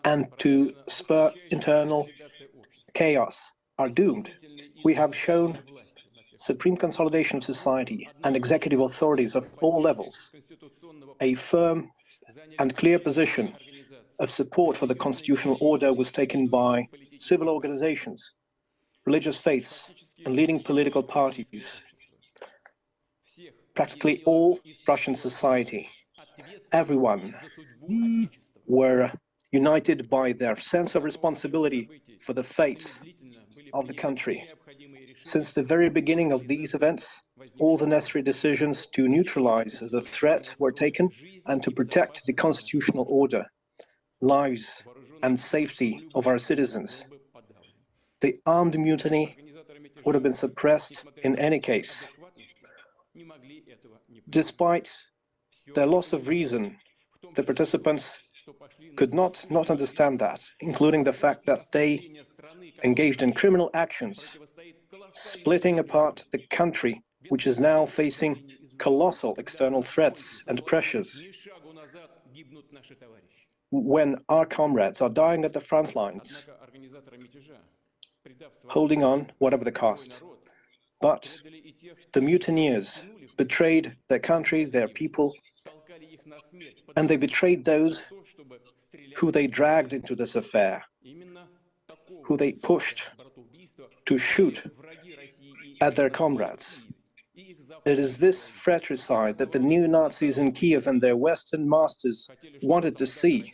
and to spur internal chaos are doomed. We have shown supreme consolidation of society and executive authorities of all levels, a firm and clear position of support for the constitutional order was taken by civil organizations, religious faiths, and leading political parties. Practically all Russian society, everyone, were united by their sense of responsibility for the fate of the country. Since the very beginning of these events, all the necessary decisions to neutralize the threat were taken and to protect the constitutional order, lives, and safety of our citizens. The armed mutiny would have been suppressed in any case. Despite their loss of reason, the participants could not understand that, including the fact that they engaged in criminal actions, splitting apart the country, which is now facing colossal external threats and pressures. When our comrades are dying at the front lines, holding on whatever the cost. But the mutineers betrayed their country, their people, and they betrayed those who they dragged into this affair, who they pushed to shoot at their comrades. It is this fratricide that the neo-Nazis in Kiev and their Western masters wanted to see,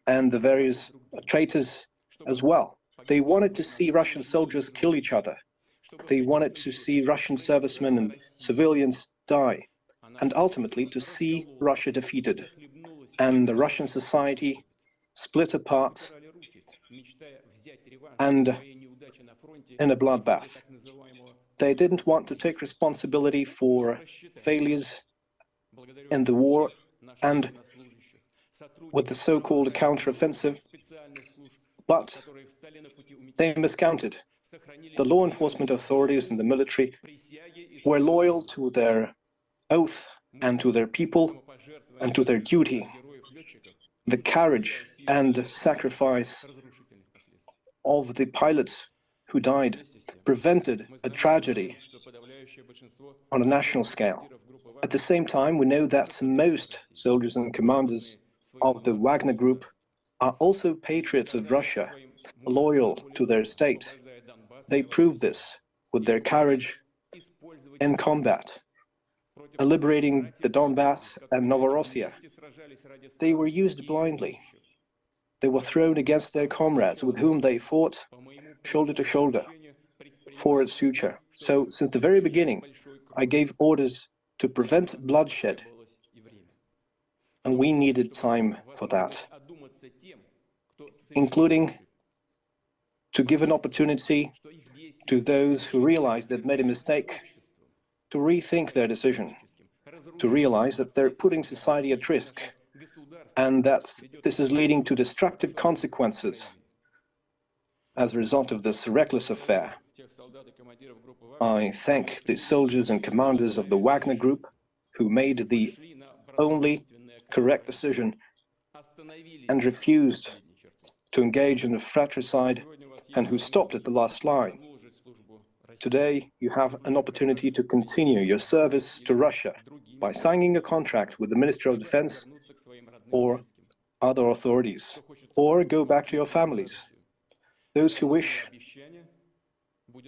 and the various traitors as well. They wanted to see Russian soldiers kill each other. They wanted to see Russian servicemen and civilians die, and ultimately to see Russia defeated, and the Russian society split apart and in a bloodbath. They didn't want to take responsibility for failures in the war and with the so-called counteroffensive, but they miscounted. The law enforcement authorities and the military were loyal to their oath and to their people and to their duty. The courage and sacrifice of the pilots who died prevented a tragedy on a national scale. At the same time, we know that most soldiers and commanders of the Wagner Group are also patriots of Russia, loyal to their state. They proved this with their courage in combat, liberating the Donbass and Novorossiya. They were used blindly. They were thrown against their comrades with whom they fought shoulder to shoulder for its future. So, since the very beginning, I gave orders to prevent bloodshed, and we needed time for that, including to give an opportunity to those who realize they've made a mistake to rethink their decision, to realize that they're putting society at risk, and that this is leading to destructive consequences as a result of this reckless affair. I thank the soldiers and commanders of the Wagner Group who made the only correct decision and refused to engage in the fratricide and who stopped at the last line. Today, you have an opportunity to continue your service to Russia by signing a contract with the Ministry of Defense or other authorities, or go back to your families. Those who wish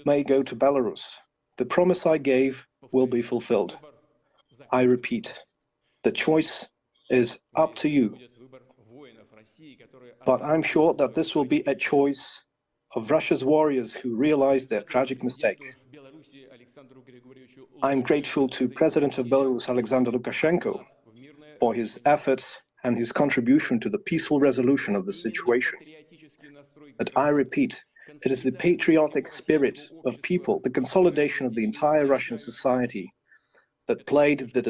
may go to Belarus. The promise I gave will be fulfilled. I repeat, the choice is up to you. But I'm sure that this will be a choice of Russia's warriors who realized their tragic mistake. I'm grateful to President of Belarus, Alexander Lukashenko, for his efforts and his contribution to the peaceful resolution of the situation. But I repeat, it is the patriotic spirit of people, the consolidation of the entire Russian society, that played the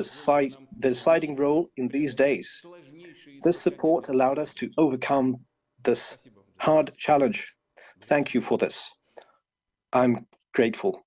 deciding role in these days. This support allowed us to overcome this hard challenge. Thank you for this. I'm grateful.